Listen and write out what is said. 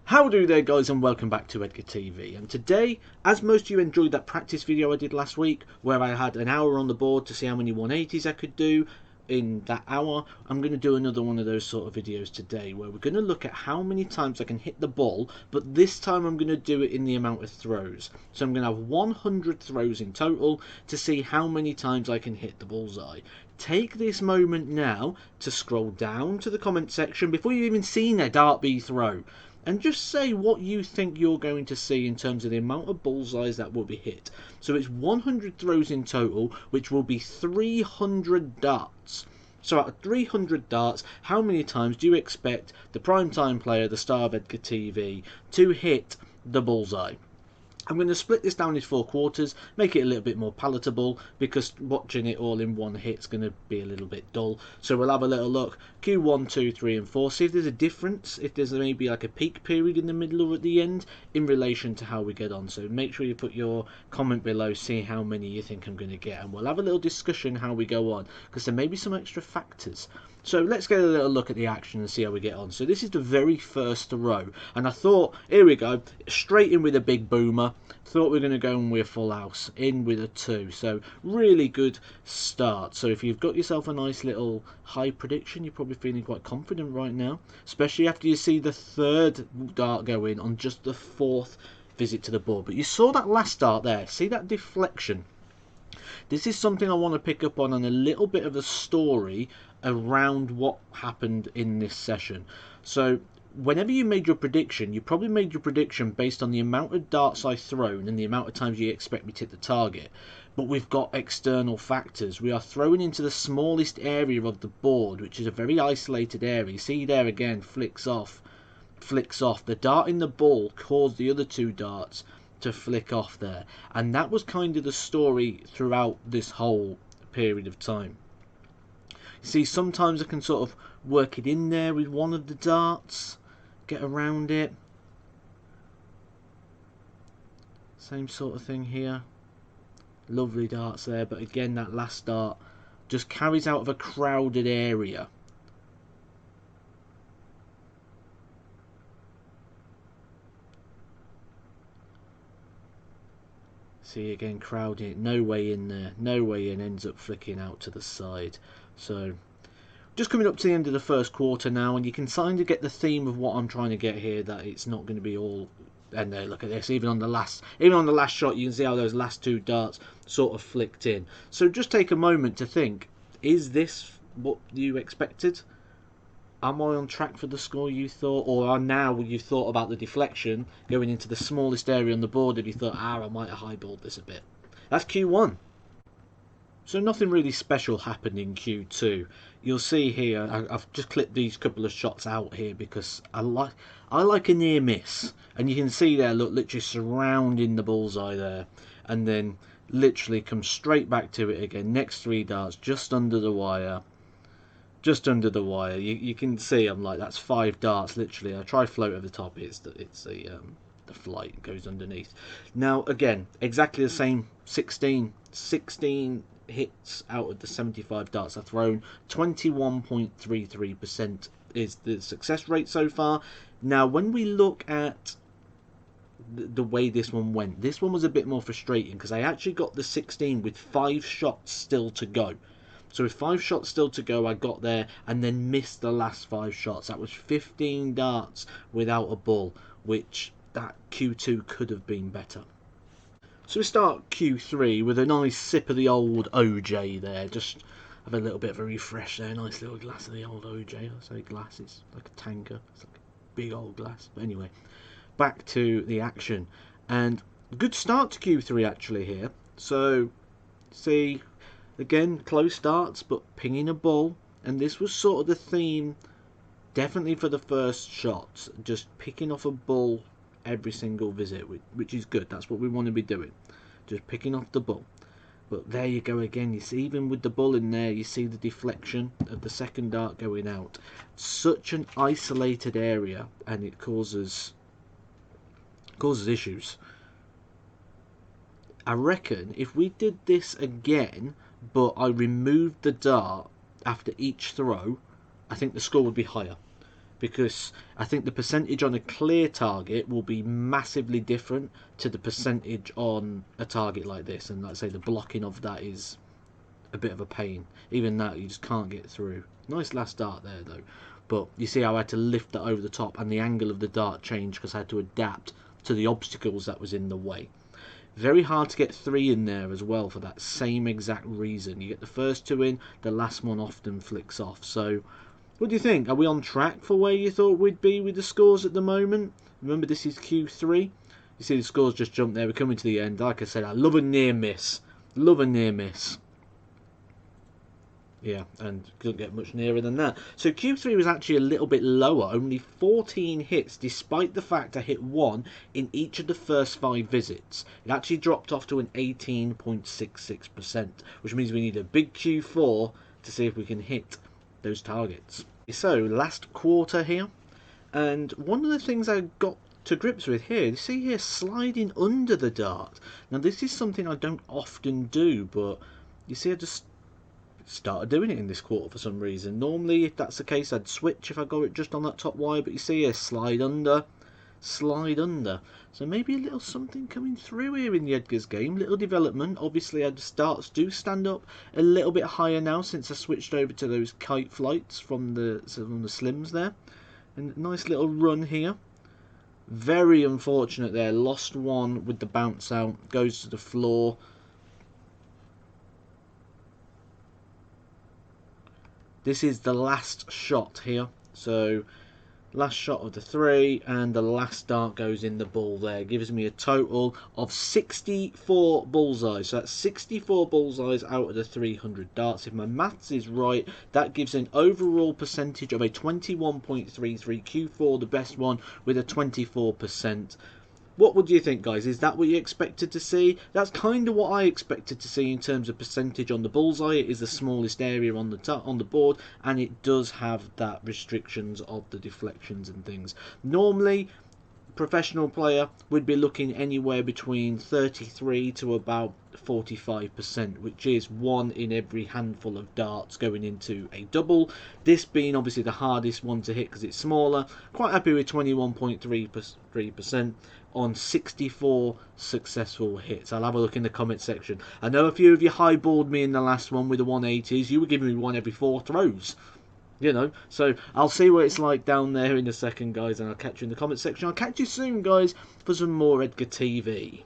How do there, guys, and welcome back to Edgar TV. And today, as most of you enjoyed that practice video I did last week where I had an hour on the board to see how many 180s I could do in that hour, I'm going to do another one of those sort of videos today where we're going to look at how many times I can hit the ball, but this time I'm going to do it in the amount of throws. So I'm going to have 100 throws in total to see how many times I can hit the bullseye. Take this moment now to scroll down to the comment section before you've even seen a dart be throw, and just say what you think you're going to see in terms of the amount of bullseyes that will be hit. So it's 100 throws in total, which will be 300 darts. So out of 300 darts, how many times do you expect the primetime player, the star of Edgar TV, to hit the bullseye? I'm going to split this down into 4 quarters, make it a little bit more palatable, because watching it all in one hit is going to be a little bit dull. So we'll have a little look, Q1, 2, 3 and 4, see if there's a difference, if there's maybe like a peak period in the middle or at the end, in relation to how we get on. So make sure you put your comment below, see how many you think I'm going to get, and we'll have a little discussion how we go on, because there may be some extra factors. So let's get a little look at the action and see how we get on. So this is the very first row, and I thought, here we go, straight in with a big boomer. Thought we were going to go in with full house, in with a 2. So really good start. So if you've got yourself a nice little high prediction, you're probably feeling quite confident right now, especially after you see the 3rd dart go in on just the 4th visit to the board. But you saw that last dart there, see that deflection? This is something I want to pick up on, and a little bit of a story around what happened in this session. So whenever you made your prediction, you probably made your prediction based on the amount of darts I've thrown and the amount of times you expect me to hit the target. But we've got external factors. We are throwing into the smallest area of the board, which is a very isolated area. See there again, flicks off. The dart in the ball caused the other 2 darts to flick off there. And that was kind of the story throughout this whole period of time. See, sometimes I can sort of work it in there with one of the darts, get around it. Same sort of thing here. Lovely darts there, but again that last dart just carries out of a crowded area. See again, crowded, no way in there, no way in, ends up flicking out to the side. So just coming up to the end of the first quarter now, and you can kind of get the theme of what I'm trying to get here, that it's not going to be all. And look at this, even on the last shot, you can see how those last 2 darts sort of flicked in. So just take a moment to think, is this what you expected? Am I on track for the score you thought, or are now you thought about the deflection going into the smallest area on the board, and you thought, I might have highballed this a bit? That's Q1. So nothing really special happened in Q2. You'll see here, I've just clipped these couple of shots out here because I like a near miss. And you can see there, look, literally surrounding the bullseye there. And then literally come straight back to it again. Next 3 darts, just under the wire. Just under the wire. You can see, I'm like, that's 5 darts, literally. I try float over the top, it's the flight goes underneath. Now, again, exactly the same, 16 hits out of the 75 darts I've thrown. 21.33% is the success rate so far. Now when we look at the way this one went, this one was a bit more frustrating because I actually got the 16 with 5 shots still to go. So with 5 shots still to go, I got there and then missed the last 5 shots. That was 15 darts without a ball, which that Q2 could have been better. So we start Q3 with a nice sip of the old OJ there. Just have a little bit of a refresh there. Nice little glass of the old OJ. I say glass, it's like a tanker. It's like a big old glass. But anyway, back to the action. And good start to Q3 actually here. So, see, again, close starts, but pinging a ball. And this was sort of the theme, definitely for the first shots. Just picking off a ball every single visit, which is good. That's what we want to be doing, just picking off the ball. But there you go again, you see, even with the ball in there, you see the deflection of the 2nd dart going out. Such an isolated area, and it causes issues. I reckon if we did this again, but I removed the dart after each throw, I think the score would be higher. because I think the percentage on a clear target will be massively different to the percentage on a target like this. And like I say, the blocking of that is a bit of a pain. Even that, you just can't get through. Nice last dart there though. But you see how I had to lift that over the top, and the angle of the dart changed because I had to adapt to the obstacles that was in the way. Very hard to get 3 in there as well for that same exact reason. You get the first 2 in, the last one often flicks off. So what do you think? Are we on track for where you thought we'd be with the scores at the moment? Remember, this is Q3. You see the scores just jumped there. We're coming to the end. Like I said, I love a near miss. Love a near miss. Yeah, and couldn't get much nearer than that. So Q3 was actually a little bit lower, only 14 hits, despite the fact I hit 1 in each of the first 5 visits. It actually dropped off to an 18.66%, which means we need a big Q4 to see if we can hit those targets. So, last quarter here, and one of the things I got to grips with here, you see here, sliding under the dart. Now this is something I don't often do, but you see I just started doing it in this quarter for some reason. Normally, if that's the case, I'd switch if I got it just on that top wire, but you see here, slide under, slide under. So maybe a little something coming through here in the Edgar's game, little development. Obviously, the starts do stand up a little bit higher now since I switched over to those kite flights from the slims there. And nice little run here. Very unfortunate there, lost one with the bounce out, goes to the floor. This is the last shot here, so last shot of the 3, and the last dart goes in the ball there. Gives me a total of 64 bullseyes. So that's 64 bullseyes out of the 300 darts. If my maths is right, that gives an overall percentage of a 21.33. Q4, the best one, with a 24%. What would you think, guys? Is that what you expected to see? That's kind of what I expected to see in terms of percentage on the bullseye. It is the smallest area on the board, and it does have that restrictions of the deflections and things. Normally, professional player would be looking anywhere between 33 to about 45%, which is 1 in every handful of darts going into a double. This being obviously the hardest one to hit because it's smaller. Quite happy with 21.3% on 64 successful hits. I'll have a look in the comment section. I know a few of you highballed me in the last one with the 180s. You were giving me 1 every 4 throws. You know, so I'll see what it's like down there in a second, guys, and I'll catch you in the comment section. I'll catch you soon, guys, for some more Edgar TV.